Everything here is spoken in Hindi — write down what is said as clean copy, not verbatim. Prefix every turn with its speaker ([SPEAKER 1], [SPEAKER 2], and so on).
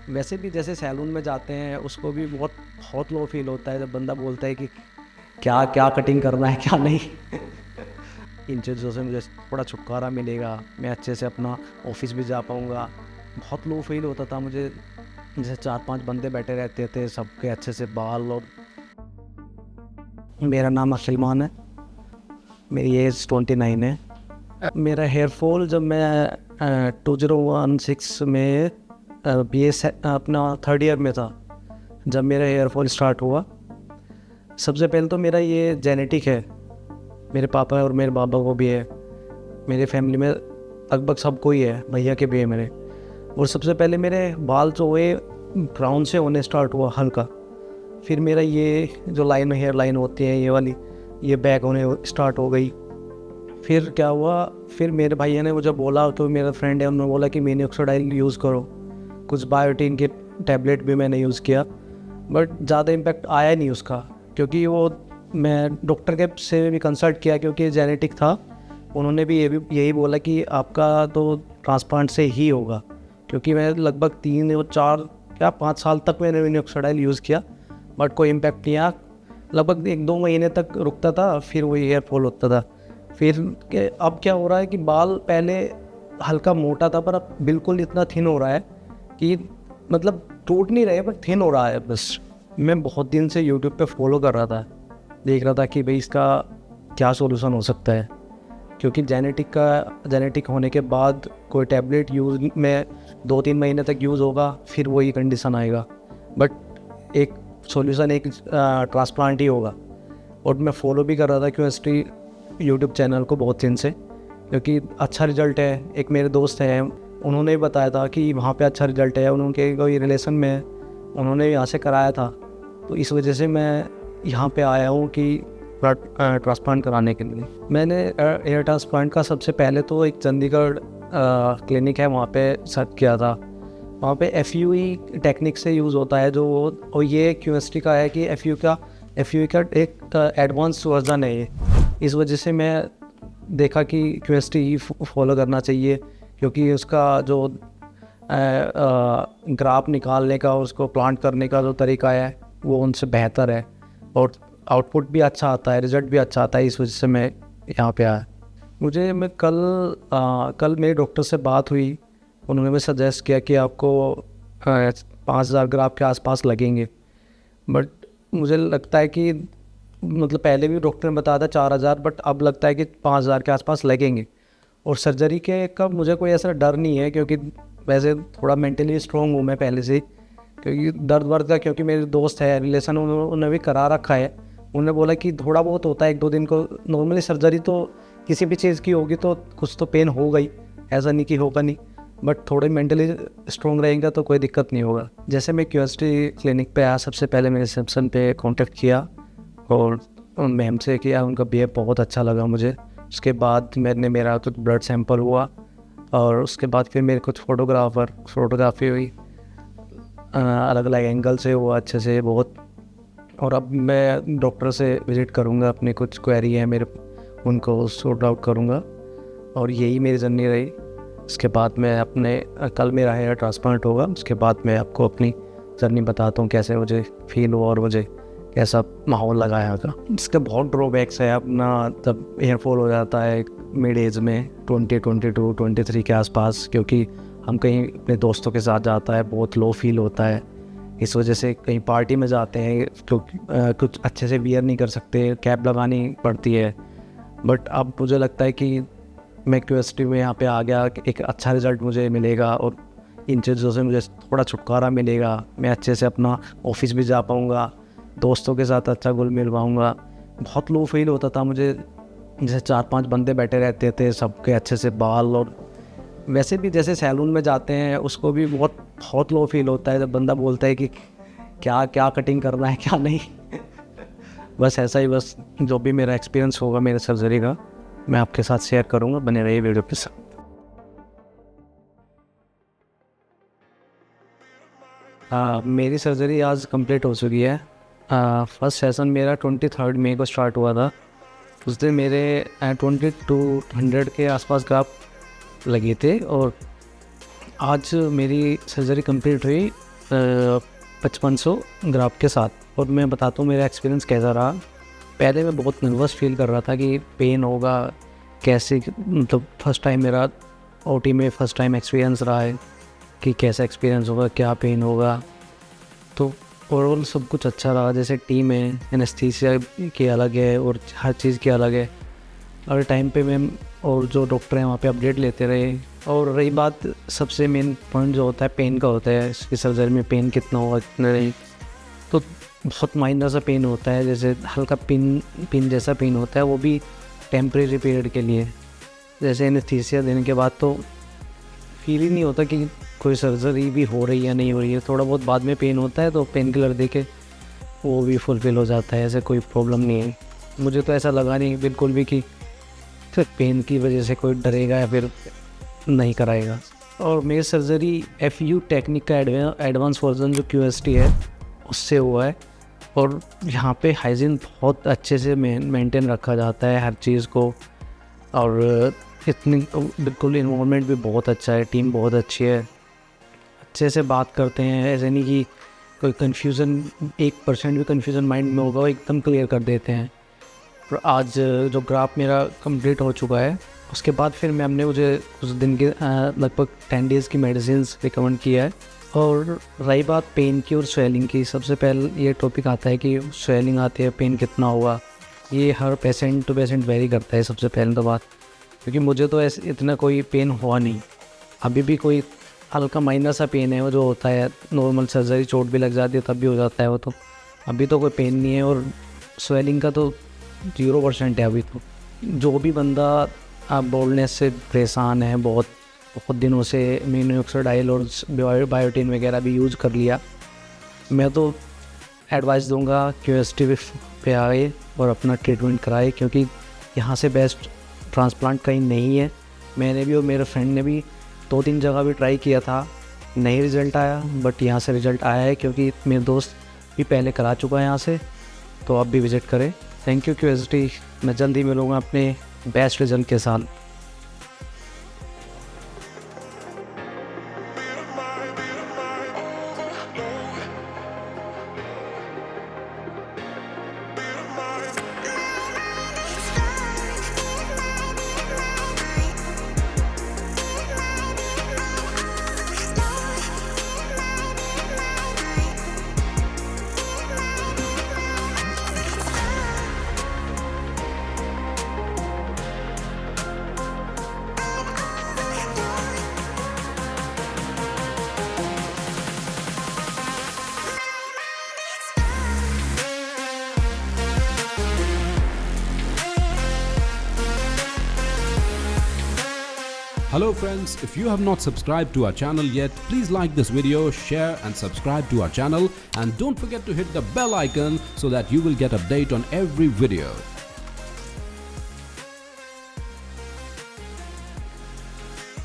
[SPEAKER 1] वैसे भी जैसे सैलून में जाते हैं उसको भी बहुत बहुत लो फील होता है जब बंदा बोलता है कि क्या क्या कटिंग करना है क्या नहीं। इन चीज़ों से मुझे थोड़ा छुटकारा मिलेगा, मैं अच्छे से अपना ऑफिस भी जा पाऊँगा। बहुत लो फील होता था मुझे, जैसे 4-5 बंदे बैठे रहते थे, सबके अच्छे से बाल। और मेरा नाम सलमान है, मेरी एज 29 है। मेरा हेयर फॉल जब मैं 2016 में बी अपना थर्ड ईयर में था, जब मेरा हेयर फॉल स्टार्ट हुआ। सबसे पहले तो मेरा ये जेनेटिक है, मेरे पापा और मेरे बाबा को भी है, मेरे फैमिली में लगभग सबको ही है, भैया के भी है मेरे। और सबसे पहले मेरे बाल जो हुए ब्राउन से होने स्टार्ट हुआ हल्का, फिर मेरा ये जो लाइन हेयर लाइन होती है ये वाली, ये बैक होने स्टार्ट हो गई। फिर क्या हुआ, फिर मेरे भैया ने मुझे बोला, तो मेरा फ्रेंड है, उन्होंने बोला कि मिनोक्सिडाइल यूज़ करो। कुछ बायोटीन के टैबलेट भी मैंने यूज़ किया, बट ज़्यादा इम्पैक्ट आया नहीं उसका, क्योंकि वो मैं डॉक्टर के से भी कंसल्ट किया क्योंकि जेनेटिक था। उन्होंने भी यही बोला कि आपका तो ट्रांसप्लांट से ही होगा, क्योंकि मैं लगभग 3 और 4 या 5 साल तक मैंने मिनोक्सिडाइल यूज़ किया, बट कोई इम्पैक्ट नहीं आया। लगभग 1-2 महीने तक रुकता था, फिर वही हेयर फॉल होता था। फिर के अब क्या हो रहा है कि बाल पहले हल्का मोटा था, पर अब बिल्कुल इतना थिन हो रहा है कि मतलब टूट नहीं रहे, पर थिन हो रहा है बस। मैं बहुत दिन से यूट्यूब पे फॉलो कर रहा था, देख रहा था कि भाई इसका क्या सॉल्यूशन हो सकता है, क्योंकि जेनेटिक होने के बाद कोई टैबलेट यूज़ में 2-3 महीने तक यूज़ होगा, फिर वही कंडीशन आएगा। बट एक सॉल्यूशन एक ट्रांसप्लांट ही होगा। और मैं फॉलो भी कर रहा था क्यूएसटी यूट्यूब चैनल को बहुत दिन से, क्योंकि अच्छा रिजल्ट है। एक मेरे दोस्त हैं, उन्होंने भी बताया था कि वहाँ पे अच्छा रिजल्ट है, उनके कोई रिलेशन में उन्होंने यहाँ से कराया था, तो इस वजह से मैं यहाँ पे आया हूँ कि ट्रांसप्लांट कराने के लिए। मैंने हेयर ट्रांसप्लांट का सबसे पहले तो एक चंडीगढ़ क्लिनिक है, वहाँ पे सर्च किया था। वहाँ पे FUE टेक्निक से यूज़ होता है जो, और ये क्यूएसटी का है कि FUE का एक एडवांस वर्जन है ये। इस वजह से मैं देखा कि क्यूएसटी ही फॉलो करना चाहिए, क्योंकि उसका जो ग्राफ निकालने का, उसको प्लांट करने का जो तरीका है वो उनसे बेहतर है, और आउटपुट भी अच्छा आता है, रिज़ल्ट भी अच्छा आता है। इस वजह से मैं यहाँ पे आया। मैं कल मेरे डॉक्टर से बात हुई, उन्होंने भी सजेस्ट किया कि आपको 5,000 ग्राम के आसपास लगेंगे। बट मुझे लगता है कि मतलब पहले भी डॉक्टर ने बताया था 4,000, बट अब लगता है कि 5,000 के आसपास लगेंगे। और सर्जरी के का मुझे कोई ऐसा डर नहीं है, क्योंकि वैसे थोड़ा मेंटली स्ट्रॉन्ग हूँ मैं पहले से ही, क्योंकि दर्द वर्द का, क्योंकि मेरे दोस्त है रिलेशन, उन्होंने भी करा रखा है। उन्होंने बोला कि थोड़ा बहुत होता है 1-2 दिन को, नॉर्मली सर्जरी तो किसी भी चीज़ की होगी तो कुछ तो पेन होगा ही, ऐसा नहीं कि होगा नहीं, बट थोड़े मेंटली स्ट्रॉन्ग रहेगा तो कोई दिक्कत नहीं होगा। जैसे मैं क्यूएसटी क्लिनिक पे आया, सबसे पहले मैंने रिसेप्शन पे कांटेक्ट किया और मैम से किया, उनका बिहेव बहुत अच्छा लगा मुझे। उसके बाद मेरा कुछ ब्लड सैंपल हुआ, और उसके बाद फिर मेरे कुछ फोटोग्राफी हुई, अलग अलग एंगल से हुआ अच्छे से बहुत। और अब मैं डॉक्टर से विज़िट करूँगा, अपनी कुछ क्वेरी है मेरे, उनको सॉर्ट आउट करूँगा, और यही मेरी जर्नी रही। उसके बाद मैं कल मेरा हेयर ट्रांसप्लांट होगा, उसके बाद मैं आपको अपनी जर्नी बताता हूँ, कैसे मुझे फील हुआ और मुझे कैसा माहौल लगा यहाँ का। इसके बहुत ड्रॉबैक्स है अपना, तब हेयर फॉल हो जाता है मिड एज में 22-23 के आसपास, क्योंकि हम कहीं अपने दोस्तों के साथ जाता है, बहुत लो फील होता है। इस वजह से कहीं पार्टी में जाते हैं क्योंकि कुछ अच्छे से वियर नहीं कर सकते, कैप लगानी पड़ती है। बट अब मुझे लगता है कि मैं क्यूएसटी में यहाँ पे आ गया, एक अच्छा रिज़ल्ट मुझे मिलेगा, और इन चीज़ों से मुझे थोड़ा छुटकारा मिलेगा। मैं अच्छे से अपना ऑफिस भी जा पाऊँगा, दोस्तों के साथ अच्छा घुल मिल पाऊँगा। बहुत लो फील होता था मुझे, जैसे 4-5 बंदे बैठे रहते थे, सबके अच्छे से बाल। और वैसे भी जैसे सैलून में जाते हैं उसको भी बहुत बहुत लो फील होता है जब बंदा बोलता है कि क्या क्या कटिंग करना है क्या नहीं। बस ऐसा ही, बस जो भी मेरा एक्सपीरियंस होगा मेरे सर्जरी का, मैं आपके साथ शेयर करूँगा। बने रहिए वीडियो के साथ। मेरी सर्जरी आज कंप्लीट हो चुकी है। फर्स्ट सेशन मेरा 23 मई को स्टार्ट हुआ था। उस दिन मेरे 2200 के आसपास ग्राफ लगे थे, और आज मेरी सर्जरी कंप्लीट हुई 5500 ग्राफ के साथ। और मैं बताता हूँ मेरा एक्सपीरियंस कैसा रहा। पहले मैं बहुत नर्वस फील कर रहा था कि पेन होगा कैसे, मतलब फर्स्ट टाइम मेरा ओटी में फ़र्स्ट टाइम एक्सपीरियंस रहा है कि कैसा एक्सपीरियंस होगा, क्या पेन होगा। तो ओवरऑल सब कुछ अच्छा रहा। जैसे टीम है, एनेस्थीसिया की अलग है और हर चीज़ की अलग है। और टाइम पे मैम और जो डॉक्टर हैं वहाँ पे अपडेट लेते रहे। और रही बात सबसे मेन पॉइंट जो होता है पेन का होता है, इसकी सर्जरी में पेन कितना होगा कितना नहीं, तो बहुत माइनर सा पेन होता है। जैसे हल्का पिन जैसा पेन होता है, वो भी टेम्परेरी पीरियड के लिए। जैसे एनेस्थीसिया देने के बाद तो फील ही नहीं होता कि कोई सर्जरी भी हो रही है नहीं हो रही है। थोड़ा बहुत बाद में पेन होता है तो पेन किलर दे के वो भी फुलफिल हो जाता है, ऐसे कोई प्रॉब्लम नहीं है। मुझे तो ऐसा लगा नहीं बिल्कुल भी कि फिर पेन की वजह से कोई डरेगा या फिर नहीं कराएगा। और मेरी सर्जरी FU टेक्निक का एडवांस वर्जन जो QST है उससे हुआ है। और यहाँ पे हाइजीन बहुत अच्छे से मेंटेन रखा जाता है हर चीज़ को। और इतनी बिल्कुल इन्वॉल्वमेंट भी बहुत अच्छा है, टीम बहुत अच्छी है, अच्छे से बात करते हैं। ऐसे नहीं कि कोई कन्फ्यूज़न 1% भी कन्फ्यूज़न माइंड में होगा वो एकदम क्लियर कर देते हैं। और आज जो ग्राफ मेरा कंप्लीट हो चुका है उसके बाद फिर मैम ने मुझे कुछ दिन के लगभग 10 डेज़ की मेडिसिन्स रिकमेंड किया है। और रही बात पेन की और स्वेलिंग की, सबसे पहले ये टॉपिक आता है कि स्वेलिंग आती है, पेन कितना हुआ। ये हर पेशेंट टू पेशेंट वेरी करता है सबसे पहले तो बात, क्योंकि मुझे तो ऐसे इतना कोई पेन हुआ नहीं। अभी भी कोई हल्का माइनर सा पेन है वो जो होता है, नॉर्मल सर्जरी चोट भी लग जाती है तब भी हो जाता है वो, तो अभी तो कोई पेन नहीं है। और स्वेलिंग का तो 0% है अभी तो। जो भी बंदा आप बोलने से परेशान है, बहुत दिनों से मिनोक्सिडाइल और बायोटिन वगैरह भी यूज़ कर लिया, मैं तो एडवाइस दूंगा QST पे आए और अपना ट्रीटमेंट कराए, क्योंकि यहाँ से बेस्ट ट्रांसप्लांट कहीं नहीं है। मैंने भी और मेरे फ्रेंड ने भी 2-3 जगह भी ट्राई किया था, नहीं रिज़ल्ट आया, बट यहाँ से रिज़ल्ट आया है क्योंकि मेरे दोस्त भी पहले करा चुका है यहाँ से, तो आप भी विज़िट करें। Thank you QST। मैं जल्दी मिलूँगा अपने बेस्ट रिज़ल्ट के साथ।
[SPEAKER 2] Hello friends, if you have not subscribed to our channel yet, please like this video, share and subscribe to our channel, and don't forget to hit the bell icon so that you will get update on every video.